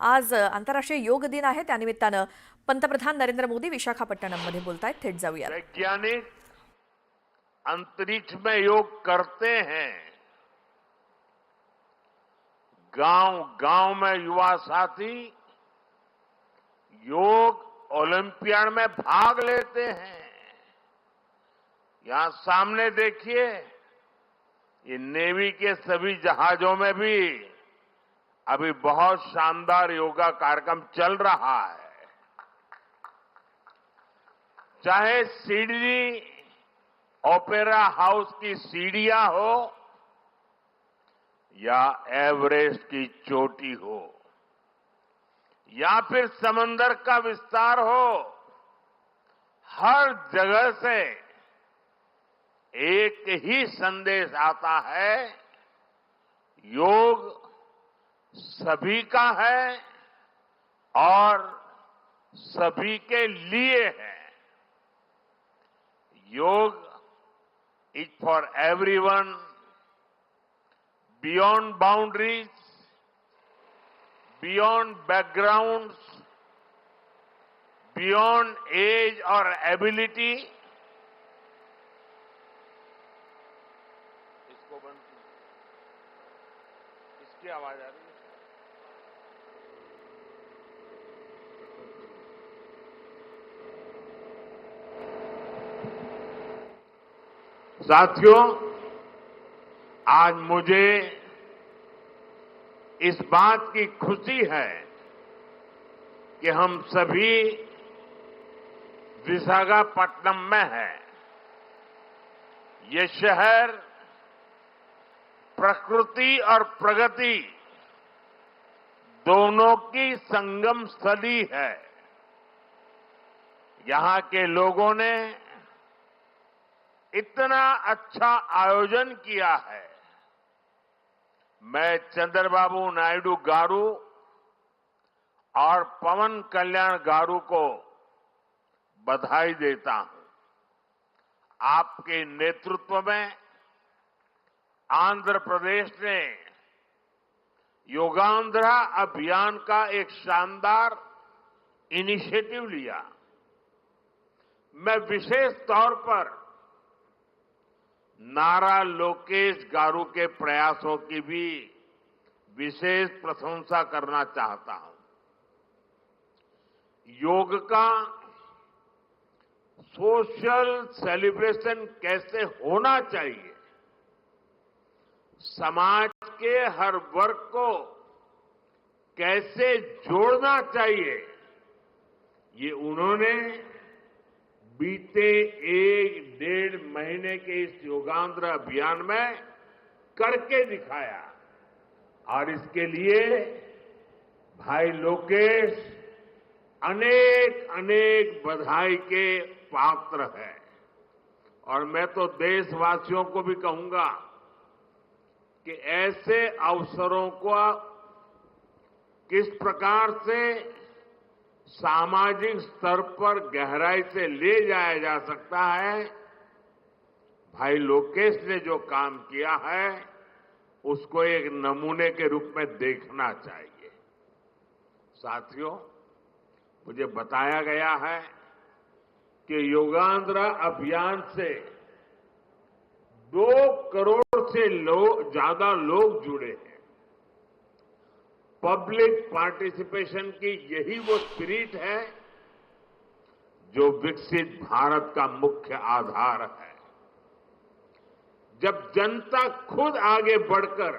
आज आंतरराष्ट्रीय योग दिन आहे. त्यानिमित्तानं पंतप्रधान नरेंद्र मोदी विशाखापट्टणममध्ये बोलतायत. थेट जाऊयात. वैज्ञानिक अंतरिक्ष में योग करते हैं, गांव गांव में युवा साथी योग ओलंपियाड में भाग लेते हैं। यहां सामने देखिए, ये नेवी के सभी जहाजों में भी अभी बहुत शानदार योगा कार्यक्रम चल रहा है। चाहे सिडनी ओपेरा हाउस की सीढ़ियां हो या एवरेस्ट की चोटी हो या फिर समंदर का विस्तार हो, हर जगह से एक ही संदेश आता है, योग सभी का है और सभी के लिए है। Yoga is for everyone, beyond boundaries, beyond backgrounds, beyond age और एबिलिटी। इसको बंद कीजिए, इसकी आवाज आ रही है। साथियों, आज मुझे इस बात की खुशी है कि हम सभी विशाखापट्टनम में हैं। ये शहर प्रकृति और प्रगति दोनों की संगम स्थली है। यहां के लोगों ने इतना अच्छा आयोजन किया है। मैं चंद्रबाबू नायडू गारू और पवन कल्याण गारू को बधाई देता हूं। आपके नेतृत्व में आंध्र प्रदेश ने योगांध्रा अभियान का एक शानदार इनिशिएटिव लिया। मैं विशेष तौर पर नारा लोकेश गारू के प्रयासों की भी विशेष प्रशंसा करना चाहता हूं। योग का सोशल सेलिब्रेशन कैसे होना चाहिए, समाज के हर वर्ग को कैसे जोड़ना चाहिए, ये उन्होंने बीते 1-1.5 महीने के इस योगांध्र अभियान में करके दिखाया। और इसके लिए भाई लोकेश अनेक अनेक बधाई के पात्र है। और मैं तो देशवासियों को भी कहूंगा कि ऐसे अवसरों को किस प्रकार से सामाजिक स्तर पर गहराई से ले जाया जा सकता है, भाई लोकेश ने जो काम किया है उसको एक नमूने के रूप में देखना चाहिए। साथियों, मुझे बताया गया है कि योगांध्रा अभियान से 2 करोड़ से ज्यादा लोग जुड़े हैं। पब्लिक पार्टिसिपेशन की यही वो स्पिरिट है जो विकसित भारत का मुख्य आधार है। जब जनता खुद आगे बढ़कर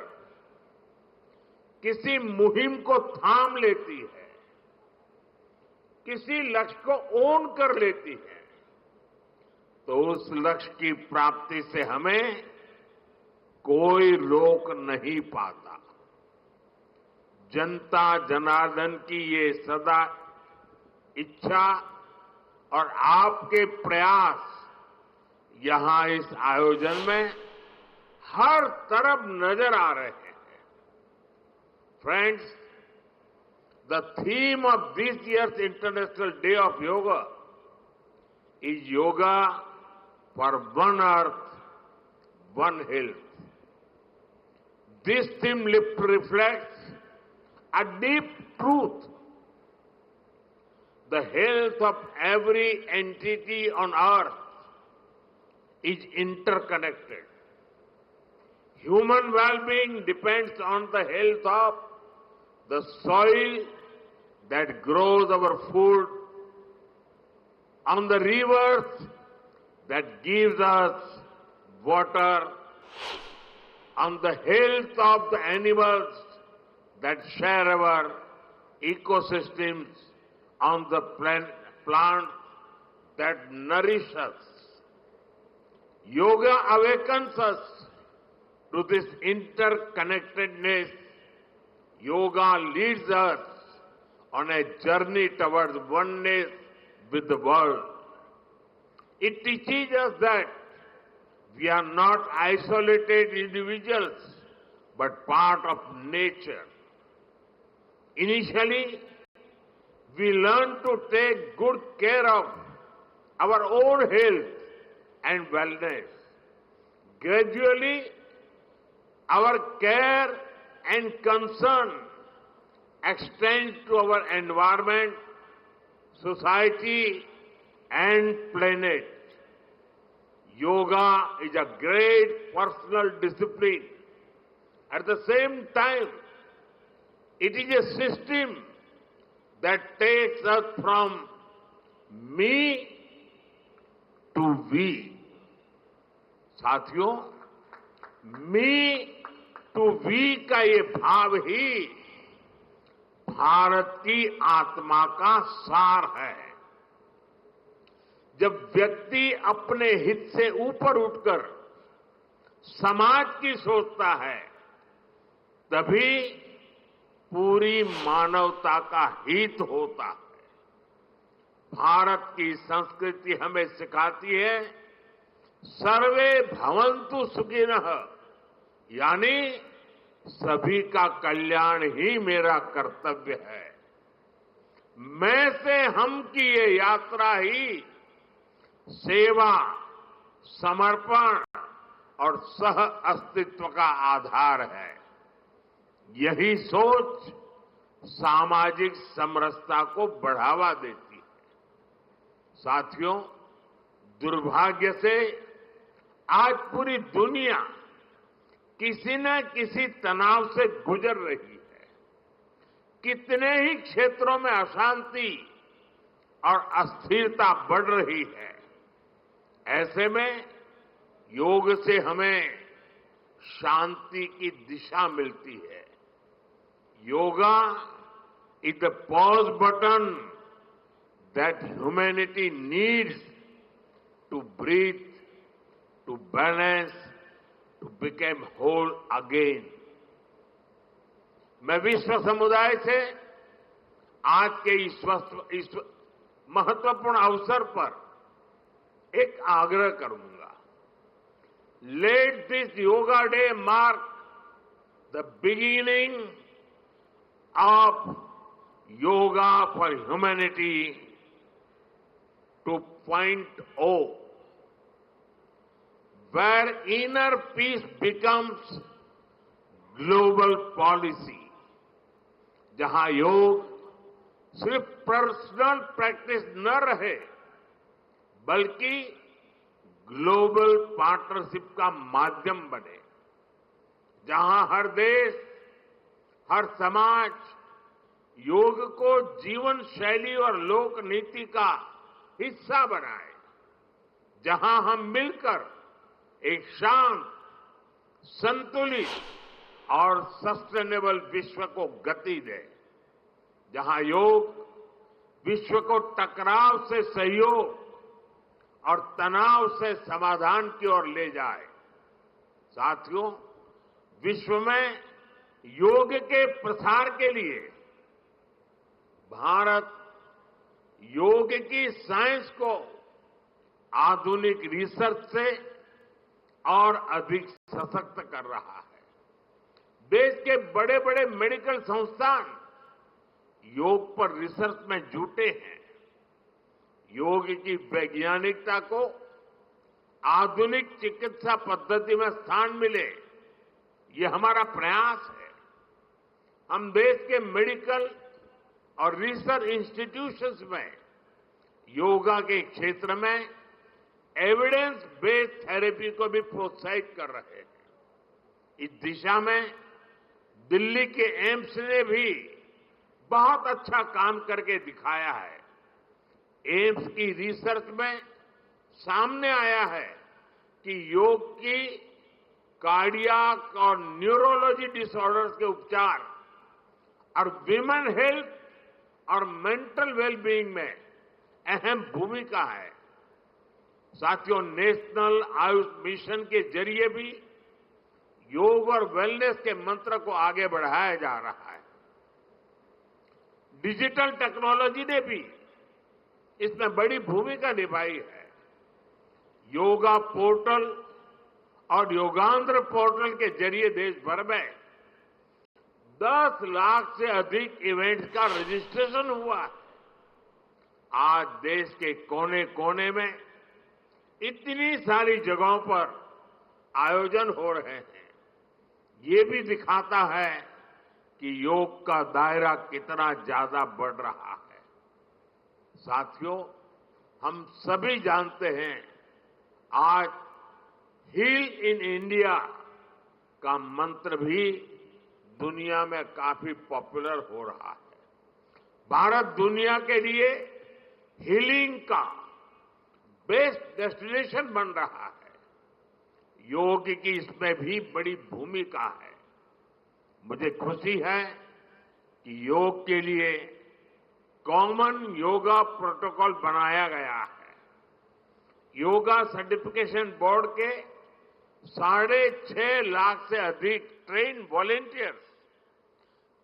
किसी मुहिम को थाम लेती है, किसी लक्ष्य को ओन कर लेती है, तो उस लक्ष्य की प्राप्ति से हमें कोई रोक नहीं पाता। जनता जनार्दन की ये सदा इच्छा और आपके प्रयास यहां इस आयोजन में हर तरफ नजर आ रहे हैं। Friends, the theme of this years international day of yoga is yoga for one earth, one health. This theme reflects a deep truth. The health of every entity on earth is interconnected. Human well-being depends on the health of the soil that grows our food, on the rivers that gives us water, on the health of the animals that share our ecosystems, on the plants that nourish us. Yoga awakens us to this interconnectedness. Yoga leads us on a journey towards oneness with the world. It teaches us that we are not isolated individuals, but part of nature. Initially, we learn to take good care of our own health and wellness. Gradually, our care and concern extends to our environment, society, and planet. Yoga is a great personal discipline. At the same time, it is a system that takes us from me to we. साथियों, मी to we का ये भाव ही भारत की आत्मा का सार है। जब व्यक्ति अपने हित से ऊपर उठकर समाज की सोचता है, तभी पूरी मानवता का हित होता है। भारत की संस्कृति हमें सिखाती है सर्वे भवन्तु सुखिनः, यानी सभी का कल्याण ही मेरा कर्तव्य है। मैं से हम की ये यात्रा ही सेवा, समर्पण और सह अस्तित्व का आधार है। यही सोच सामाजिक समरसता को बढ़ावा देती है। साथियों, दुर्भाग्य से आज पूरी दुनिया किसी न किसी तनाव से गुजर रही है। कितने ही क्षेत्रों में अशांति और अस्थिरता बढ़ रही है। ऐसे में योग से हमें शांति की दिशा मिलती है। Yoga is the pause button that humanity needs to breathe, to balance, to become whole again. मैं विश्व समुदाय से आज के इस महत्वपूर्ण अवसर पर एक आग्रह करूंगा। Let this Yoga Day mark the beginning of Yoga for Humanity 2.0, where inner peace becomes global policy, जहां योग सिर्फ पर्सनल प्रैक्टिस न रहे, बल्कि ग्लोबल पार्टनरशिप का माध्यम बने, जहां हर देश, हर समाज योग को जीवन शैली और लोक नीति का हिस्सा बनाए, जहां हम मिलकर एक शांत, संतुलित और सस्टेनेबल विश्व को गति दें, जहां योग विश्व को टकराव से सहयोग और तनाव से समाधान की ओर ले जाए। साथियों, विश्व में योग के प्रसार के लिए भारत योग की साइंस को आधुनिक रिसर्च से और अधिक सशक्त कर रहा है। देश के बड़े बड़े मेडिकल संस्थान योग पर रिसर्च में जुटे हैं। योग की वैज्ञानिकता को आधुनिक चिकित्सा पद्धति में स्थान मिले, ये हमारा प्रयास है। हम देश के मेडिकल और रिसर्च इंस्टीट्यूशंस में योगा के क्षेत्र में एविडेंस बेस्ड थेरेपी को भी प्रोत्साहित कर रहे हैं। इस दिशा में दिल्ली के एम्स ने भी बहुत अच्छा काम करके दिखाया है। एम्स की रिसर्च में सामने आया है कि योग की कार्डियक और न्यूरोलॉजी डिसऑर्डर्स के उपचार और विमेन हेल्थ और मेंटल वेलबीइंग में अहम भूमिका है। साथियों, नेशनल आयुष मिशन के जरिए भी योग और वेलनेस के मंत्र को आगे बढ़ाया जा रहा है। डिजिटल टेक्नोलॉजी ने भी इसमें बड़ी भूमिका निभाई है। योगा पोर्टल और योगांध्र पोर्टल के जरिए देश भर में 10 लाख से अधिक इवेंट्स का रजिस्ट्रेशन हुआ है। आज देश के कोने कोने में इतनी सारी जगहों पर आयोजन हो रहे हैं। ये भी दिखाता है कि योग का दायरा कितना ज्यादा बढ़ रहा है। साथियों, हम सभी जानते हैं आज हील इन इंडिया का मंत्र भी दुनिया में काफी पॉपुलर हो रहा है। भारत दुनिया के लिए हीलिंग का बेस्ट डेस्टिनेशन बन रहा है। योग की इसमें भी बड़ी भूमिका है। मुझे खुशी है कि योग के लिए कॉमन योगा प्रोटोकॉल बनाया गया है। योगा सर्टिफिकेशन बोर्ड के 6.5 लाख से अधिक ट्रेन वॉलेंटियर्स,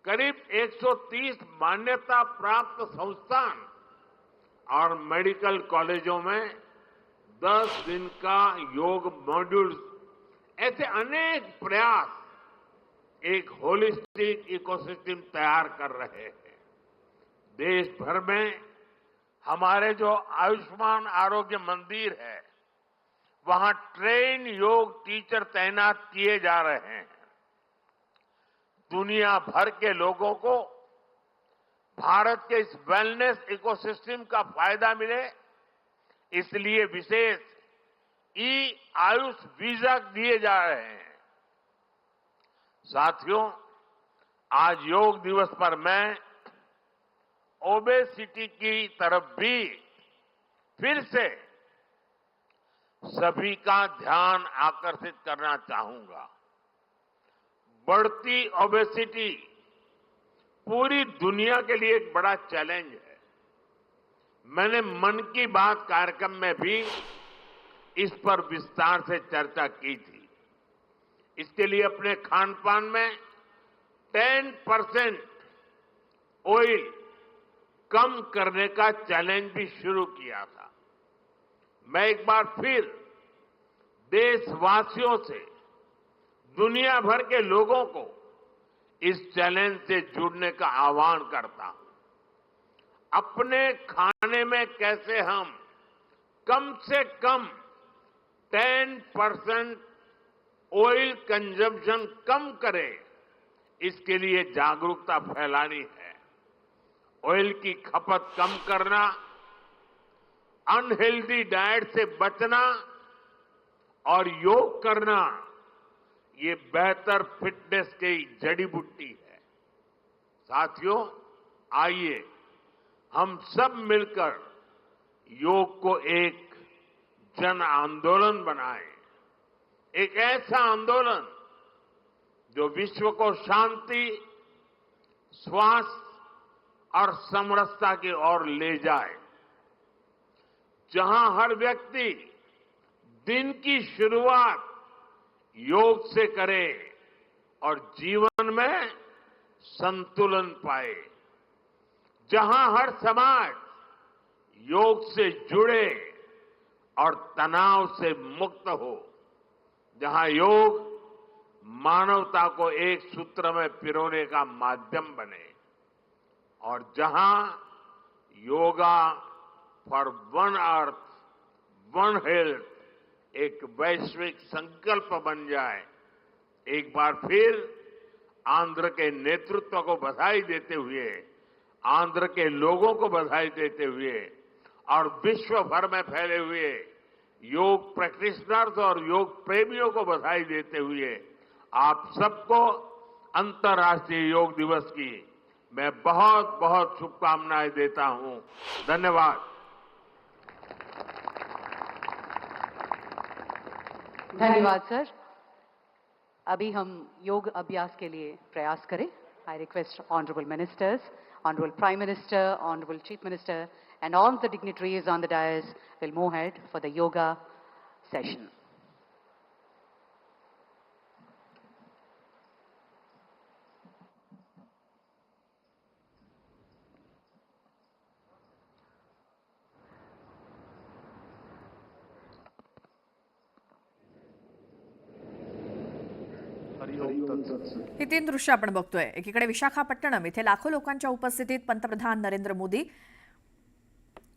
करीब 130 मान्यता प्राप्त संस्थान और मेडिकल कॉलेजों में 10 दिन का योग मॉड्यूल्स, ऐसे अनेक प्रयास एक होलिस्टिक इकोसिस्टम तैयार कर रहे हैं। देश भर में हमारे जो आयुष्मान आरोग्य मंदिर है, वहां ट्रेन योग टीचर तैनात किए जा रहे हैं। दुनिया भर के लोगों को भारत के इस वेलनेस इकोसिस्टम का फायदा मिले, इसलिए विशेष आयुष वीजा दिए जा रहे हैं। साथियों, आज योग दिवस पर मैं ओबेसिटी की तरफ भी फिर से सभी का ध्यान आकर्षित करना चाहूंगा। बढ़ती ओबेसिटी पूरी दुनिया के लिए एक बड़ा चैलेंज है। मैंने मन की बात कार्यक्रम में भी इस पर विस्तार से चर्चा की थी। इसके लिए अपने खान पान में 10% ऑयल कम करने का चैलेंज भी शुरू किया था। मैं एक बार फिर देशवासियों से, दुनिया भर के लोगों को इस चैलेंज से जुड़ने का आह्वान करता हूं। अपने खाने में कैसे हम कम से कम 10% ऑयल कंजम्पशन कम करें, इसके लिए जागरूकता फैलानी है। ऑयल की खपत कम करना, अनहेल्दी डाइट से बचना और योग करना, ये बेहतर फिटनेस की जड़ी बूटी है। साथियों, आइए हम सब मिलकर योग को एक जन आंदोलन बनाएं। एक ऐसा आंदोलन जो विश्व को शांति, स्वास्थ्य और समरसता की ओर ले जाए। जहां हर व्यक्ति दिन की शुरुआत योग से करे और जीवन में संतुलन पाए। जहां हर समाज योग से जुड़े और तनाव से मुक्त हो। जहां योग मानवता को एक सूत्र में पिरोने का माध्यम बने और जहां yoga for one earth one health एक वैश्विक संकल्प बन जाए। एक बार फिर आंध्र के नेतृत्व को बधाई देते हुए आंध्र के लोगों को बधाई देते हुए और विश्व भर में फैले हुए योग प्रैक्टिशनर्स और योग प्रेमियों को बधाई देते हुए आप सबको अंतर्राष्ट्रीय योग दिवस की मैं बहुत बहुत शुभकामनाएं देता हूं। धन्यवाद। धन्यवाद सर। अभी हम योग अभ्यास के लिए प्रयास करें। I request honourable ministers, honourable prime minister, honourable chief minister and all the dignitaries on the dais will move ahead for the yoga session. ही 3 दृश्य आपण बघतोय। एकीकडे विशाखापट्टणम इथे लाखो लोकांच्या उपस्थितीत पंतप्रधान नरेंद्र मोदी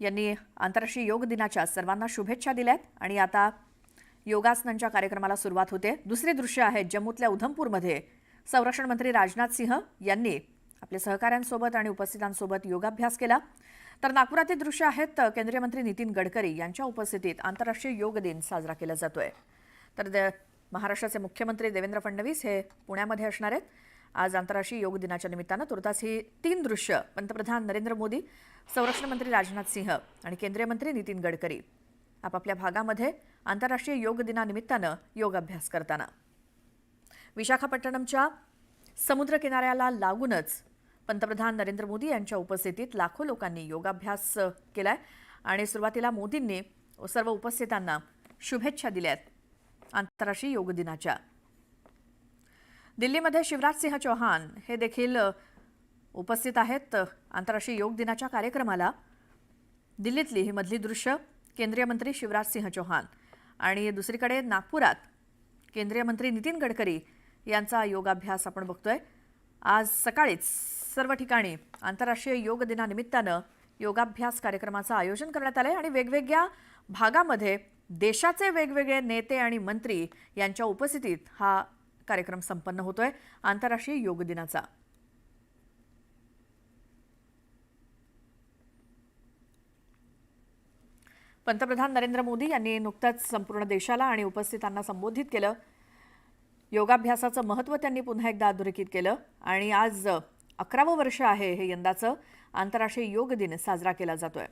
यांनी आंतरराष्ट्रीय योग दिनाच्या सर्वांना शुभेच्छा दिल्यात आणि आता योगासनांच्या कार्यक्रमाला सुरुवात होते। दुसरे दृश्य आहे जम्मूतल्या उधमपूरमध्ये संरक्षण मंत्री राजनाथ सिंह यांनी आपल्या सहकाऱ्यांसोबत आणि उपस्थितांसोबत योगाभ्यास केला। तर नागपुरातील दृश्य आहेत केंद्रीय मंत्री नितीन गडकरी यांच्या उपस्थितीत आंतरराष्ट्रीय योग दिन साजरा केला जातोय। तर महाराष्ट्राचे मुख्यमंत्री देवेंद्र फडणवीस हे पुण्यामध्ये असणार आहेत। आज आंतरराष्ट्रीय योग दिनाच्या निमित्तानं तुर्तास ही 3 दृश्य पंतप्रधान नरेंद्र मोदी, संरक्षण मंत्री राजनाथ सिंह आणि केंद्रीय मंत्री नितीन गडकरी आपापल्या भागामध्ये आंतरराष्ट्रीय योग दिनानिमित्तानं योगाभ्यास करताना। विशाखापट्टणमच्या समुद्र किनाऱ्याला लागूनच पंतप्रधान नरेंद्र मोदी यांच्या उपस्थितीत लाखो लोकांनी योगाभ्यास केलाय आणि सुरुवातीला मोदींनी सर्व उपस्थितांना शुभेच्छा दिल्यात आंतरराष्ट्रीय योग दिनाच्या। दिल्लीमध्ये शिवराज सिंह चौहान हे देखील उपस्थित आहेत आंतरराष्ट्रीय योग दिनाच्या कार्यक्रमाला। दिल्लीतली ही मधली दृश्य केंद्रीय मंत्री शिवराज सिंह चौहान आणि दुसरीकडे नागपुरात केंद्रीय मंत्री नितीन गडकरी यांचा योगाभ्यास आपण बघतोय। आज सकाळीच सर्व ठिकाणी आंतरराष्ट्रीय योग दिनानिमित्तानं योगाभ्यास कार्यक्रमाचं आयोजन करण्यात आलंय आणि वेगवेगळ्या भागामध्ये देशाचे वेगवेगळे नेते आणि मंत्री यांच्या उपस्थितीत हा कार्यक्रम संपन्न होतोय आंतरराष्ट्रीय योग दिनाचा। पंतप्रधान नरेंद्र मोदी यांनी नुकताच संपूर्ण देशाला आणि उपस्थितांना संबोधित केलं। योगाभ्यासाचं महत्त्व त्यांनी पुन्हा एकदा अधोरेखित केलं आणि आज 11वं वर्ष आहे हे यंदाचं आंतरराष्ट्रीय योग दिन साजरा केला जातोय।